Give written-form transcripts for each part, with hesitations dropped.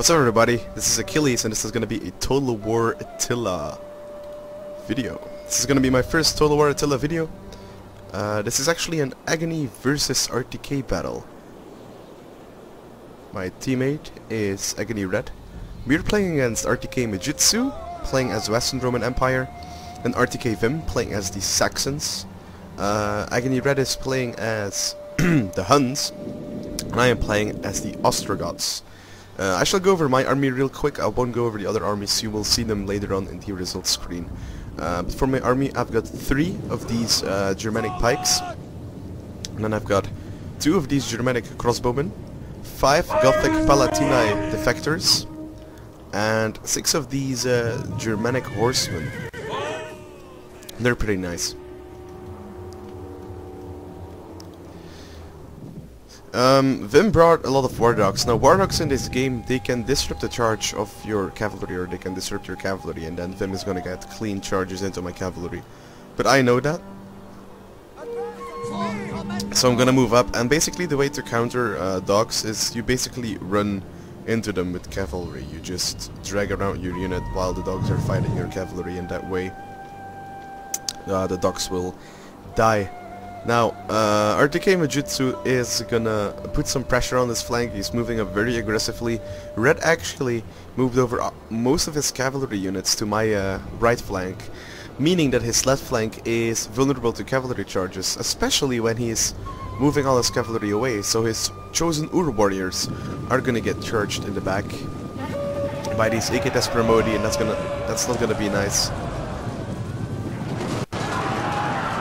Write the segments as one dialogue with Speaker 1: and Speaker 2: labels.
Speaker 1: What's up everybody, this is Achilles and this is going to be a Total War Attilla video. This is going to be my first Total War Attilla video. This is actually an Aggony versus RTK battle. My teammate is Aggony Red. We're playing against RTK Mijitsu, playing as Western Roman Empire, and RTK Vim, playing as the Saxons. Aggony Red is playing as the Huns, and I am playing as the Ostrogoths. I shall go over my army real quick. I won't go over the other armies, you will see them later on in the results screen. For my army I've got 3 of these Germanic pikes, and then I've got 2 of these Germanic crossbowmen, 5 Gothic Palatini defectors, and 6 of these Germanic horsemen. They're pretty nice. Vim brought a lot of war dogs. Now war dogs in this game, they can disrupt the charge of your cavalry, or they can disrupt your cavalry, and then Vim is gonna get clean charges into my cavalry. But I know that, so I'm gonna move up, and basically the way to counter dogs is you basically run into them with cavalry. You just drag around your unit while the dogs are fighting your cavalry, and that way the dogs will die. Now, RTK Mijitsu is gonna put some pressure on his flank. He's moving up very aggressively. Red actually moved over most of his cavalry units to my right flank, meaning that his left flank is vulnerable to cavalry charges, especially when he's moving all his cavalry away. So his chosen Ur warriors are gonna get charged in the back by these Ikites Promodi, and that's not gonna be nice.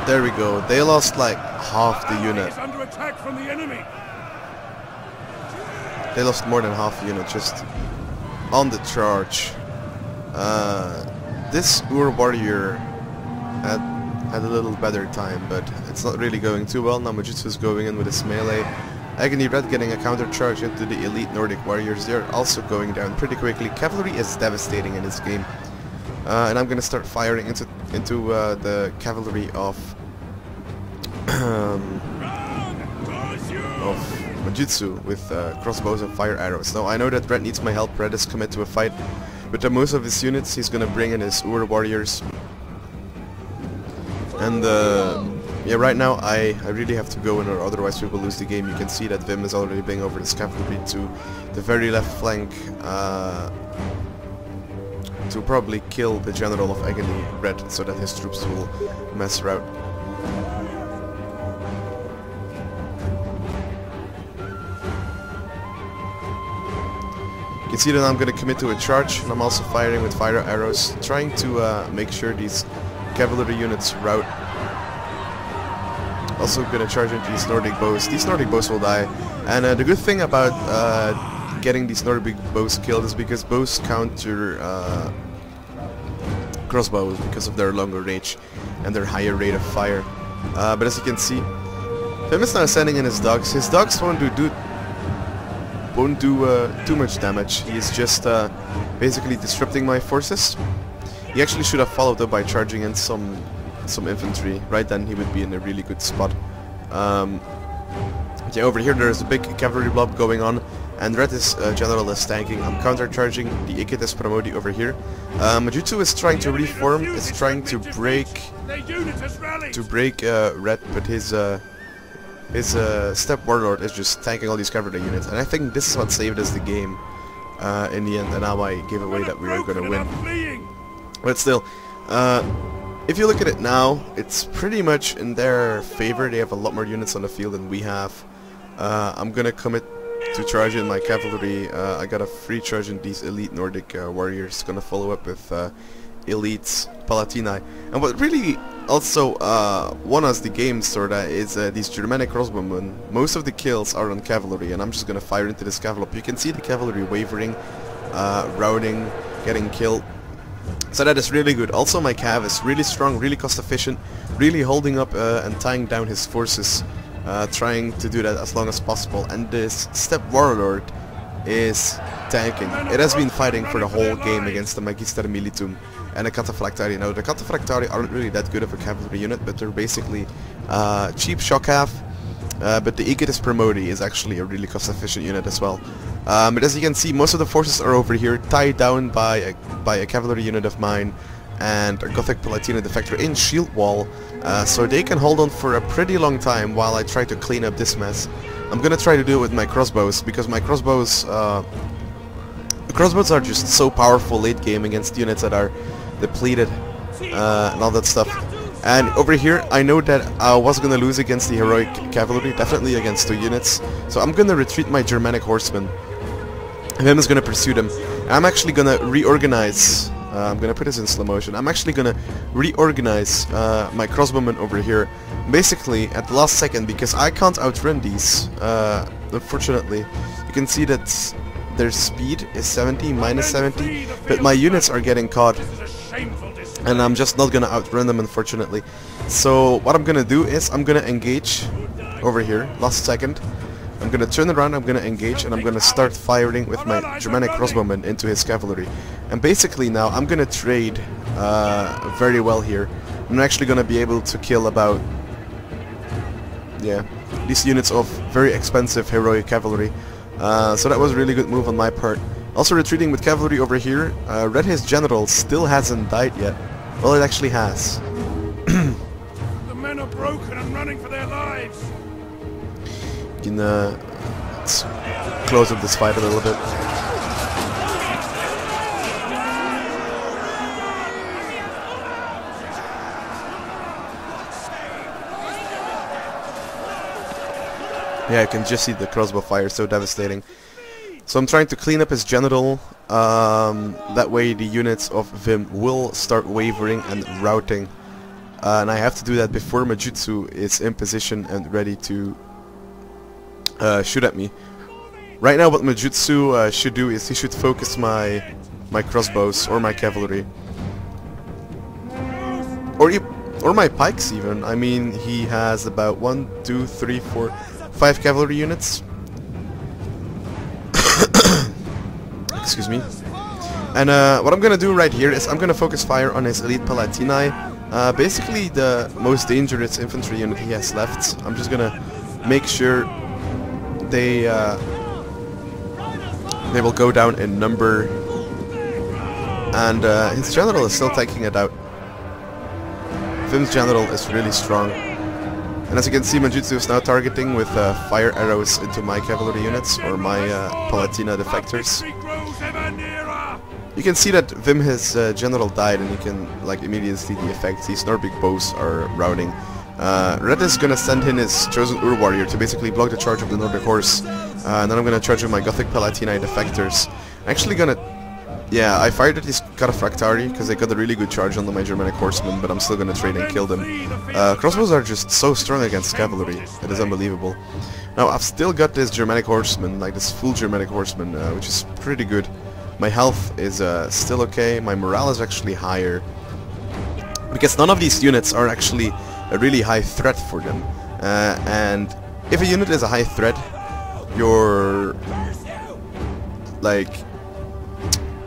Speaker 1: There we go. They lost like half the unit.
Speaker 2: Under attack from the enemy.
Speaker 1: They lost more than half the unit just on the charge. This Ur warrior had a little better time, but it's not really going too well. Now Mijitsu is going in with his melee. Aggony Red getting a counter charge into the elite Nordic warriors. They're also going down pretty quickly. Cavalry is devastating in this game. And I'm gonna start firing into the cavalry of Mijitsu with crossbows and fire arrows. Now I know that Red needs my help. Red is committed to a fight. With most of his units, he's gonna bring in his Ur warriors. And yeah, right now I really have to go in, or otherwise we will lose the game. You can see that Vim is already bringing over his cavalry to the very left flank, to probably kill the general of Aggony Red, so that his troops will mess around. You can see that I'm going to commit to a charge, and I'm also firing with fire arrows, trying to make sure these cavalry units rout. Also going to charge into these Nordic bows. These Nordic bows will die, and the good thing about getting these Nordic bows killed is because bows counter crossbows because of their longer range and their higher rate of fire. But as you can see, Vim is now sending in his dogs. His dogs won't do too much damage. He is just basically disrupting my forces. He actually should have followed up by charging in some infantry. Right then he would be in a really good spot. Yeah, over here there is a big cavalry blob going on, and Red's general is tanking. I'm counter-charging the Ikites Promodi over here. Mijitsu is trying to reform, is trying to break Red, but his Steppe Warlord is just tanking all these cavalry units, and I think this is what saved us the game in the end, and now I gave away that we were going to win. But still, if you look at it now, it's pretty much in their favor. They have a lot more units on the field than we have. I'm gonna commit to charge in my cavalry. I got a free charge in these elite Nordic warriors. Gonna follow up with elite Palatini. And what really also won us the game sorta is these Germanic crossbowmen. Most of the kills are on cavalry, and I'm just gonna fire into this cavalry. You can see the cavalry wavering, routing, getting killed. So that is really good. Also my cav is really strong, really cost efficient, really holding up and tying down his forces, trying to do that as long as possible. And this Steppe Warlord is tanking. It has been fighting for the whole game against the Magister Militum and the Cataphractari. Now the Cataphractari aren't really that good of a cavalry unit, but they're basically cheap shock cav. but the Aegis Promodi is actually a really cost-efficient unit as well. But as you can see, most of the forces are over here, tied down by a cavalry unit of mine and a Gothic Palatina defector in shield wall, so they can hold on for a pretty long time while I try to clean up this mess. I'm gonna try to do it with my crossbows, because my crossbows are just so powerful late game against units that are depleted and all that stuff. And over here, I know that I was gonna lose against the heroic cavalry, definitely against 2 units, so I'm gonna retreat my Germanic horsemen. And then is gonna pursue them. And I'm actually gonna reorganize. I'm gonna put this in slow motion. I'm actually gonna reorganize my crossbowmen over here, basically at the last second, because I can't outrun these. Unfortunately, you can see that their speed is 70, minus 70, but my units are getting caught, and I'm just not gonna outrun them, unfortunately. So what I'm gonna do is I'm gonna engage over here, last second. I'm gonna turn around, I'm gonna engage, and I'm gonna start firing with my Germanic crossbowmen into his cavalry. And basically now I'm gonna trade very well here. I'm actually gonna be able to kill about, yeah, these units of very expensive heroic cavalry. So that was a really good move on my part. Also retreating with cavalry over here. Red His General still hasn't died yet. Well, it actually has.
Speaker 2: The men are broken and running for their lives.
Speaker 1: You can let's close up this fight a little bit. Yeah, I can just see the crossbow fire, so devastating. So I'm trying to clean up his general, that way the units of Vim will start wavering and routing. And I have to do that before Majutsu is in position and ready to shoot at me. Right now what Majutsu should do is he should focus my crossbows or my cavalry. Or my pikes even. I mean, he has about 1, 2, 3, 4, 5 cavalry units. Excuse me. And what I'm gonna do right here is I'm gonna focus fire on his elite Palatini. Basically the most dangerous infantry unit he has left. I'm just gonna make sure they will go down in number. And his general is still taking it out. Vim's general is really strong. And as you can see, Manjutsu is now targeting with fire arrows into my cavalry units or my Palatina defectors. You can see that Vim, his general, died, and you can like immediately see the effects. These Nordic bows are routing. Red is gonna send in his chosen Ur warrior to basically block the charge of the Nordic horse, and then I'm gonna charge with my Gothic Palatina defectors. I'm actually gonna, yeah, I fired at these Cataphractari because they got a really good charge on my Germanic horsemen, but I'm still gonna trade and kill them. Crossbows are just so strong against cavalry. It is unbelievable. Now I've still got this Germanic horseman, like this full Germanic horseman, which is pretty good. My health is still okay. My morale is actually higher because none of these units are actually a really high threat for them. And if a unit is a high threat, you're like,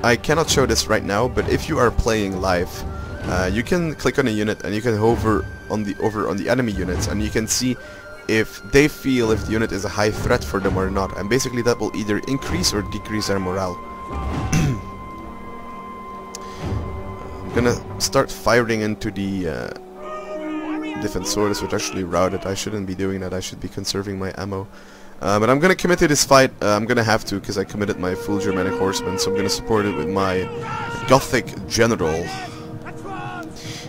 Speaker 1: I cannot show this right now, but if you are playing live, you can click on a unit and you can hover on the enemy units, and you can see if they feel if the unit is a high threat for them or not, and basically that will either increase or decrease their morale. I'm gonna start firing into the Defensores, which actually routed. I shouldn't be doing that, I should be conserving my ammo. But I'm gonna commit to this fight. I'm gonna have to, because I committed my full Germanic horseman, so I'm gonna support it with my Gothic general.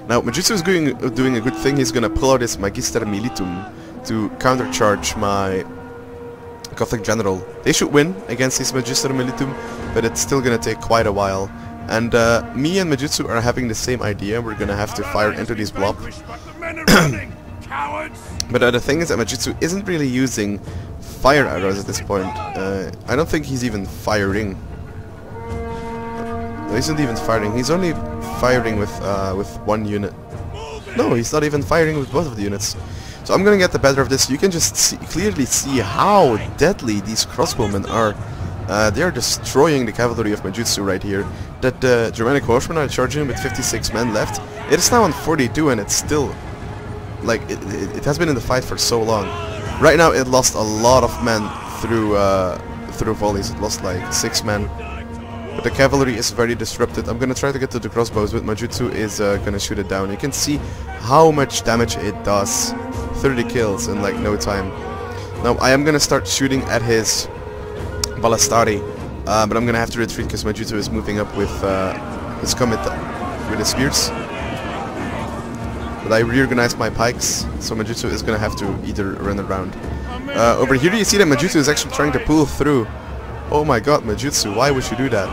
Speaker 1: Now Majutsu is doing a good thing. He's gonna pull out his Magister Militum to countercharge my Gothic general. They should win against his Magister Militum, but it's still gonna take quite a while. And me and Majutsu are having the same idea. We're gonna have to fire into these blob. But the thing is that Majutsu isn't really using fire arrows at this point. I don't think he's even firing. No, he's not even firing. He's only firing with one unit. No, he's not even firing with both of the units. So I'm gonna get the better of this. You can just clearly see how deadly these crossbowmen are. They are destroying the cavalry of Majutsu right here. That the Germanic horsemen are charging with 56 men left. It is now on 42, and it's still, like, it has been in the fight for so long. Right now it lost a lot of men through volleys. It lost like 6 men. But the cavalry is very disrupted. I'm gonna try to get to the crossbows, but my jutsu is gonna shoot it down. You can see how much damage it does. 30 kills in like no time. Now I am gonna start shooting at his ballistari, but I'm gonna have to retreat because my jutsu is moving up with his comet with his spears. But I reorganized my pikes, so my jutsu is gonna have to either run around. Over here you see that my jutsu is actually trying to pull through. Oh my god, Majutsu, why would you do that?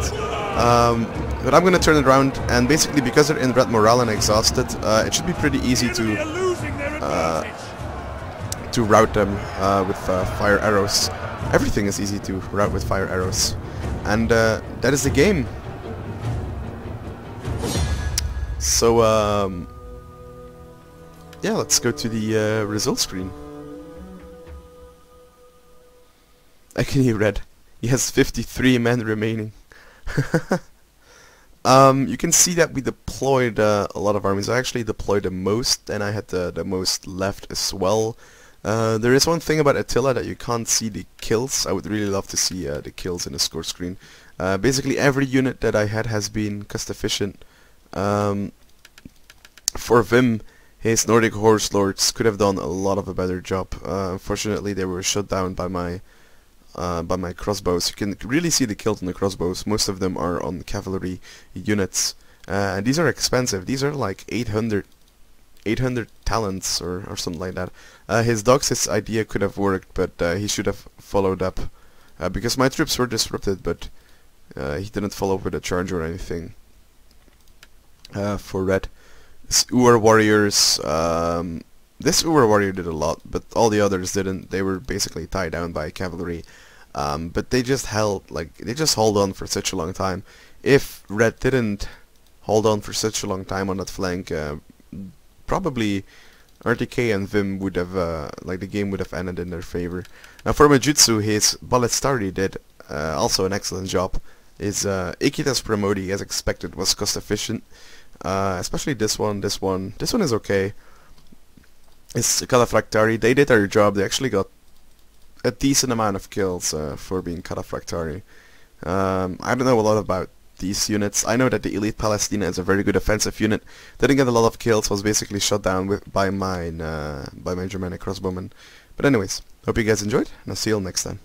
Speaker 1: But I'm gonna turn it around, and basically because they're in red morale and exhausted, it should be pretty easy to rout them with fire arrows. Everything is easy to rout with fire arrows. And that is the game. So, yeah, let's go to the results screen. Aggony red. He has 53 men remaining. You can see that we deployed a lot of armies. I actually deployed the most, and I had the most left as well. There is one thing about Attila that you can't see the kills. I would really love to see the kills in the score screen. Basically every unit that I had has been cost efficient. For Vim, his Nordic Horse Lords could have done a lot of a better job. Unfortunately they were shut down by my crossbows. You can really see the kills on the crossbows. Most of them are on cavalry units, and these are expensive. These are like 800 talents or something like that. His Dox's idea could have worked, but he should have followed up, because my troops were disrupted, but he didn't follow up with a charge or anything. For red, Ur warriors. This Ur warrior did a lot, but all the others didn't. They were basically tied down by cavalry, but they just held on for such a long time. If red didn't hold on for such a long time on that flank, probably RTK and Vim would have the game would have ended in their favor. Now for Majutsu, his Ballistari did also an excellent job. His Ikita's Promodi, as expected, was cost efficient. Especially this one. This one is okay. It's Cataphractari. They did their job. They actually got a decent amount of kills for being Cataphractari. I don't know a lot about these units. I know that the Elite Palestina is a very good offensive unit. Didn't get a lot of kills. Was basically shot down by my Germanic crossbowmen. But anyways, hope you guys enjoyed, and I'll see you all next time.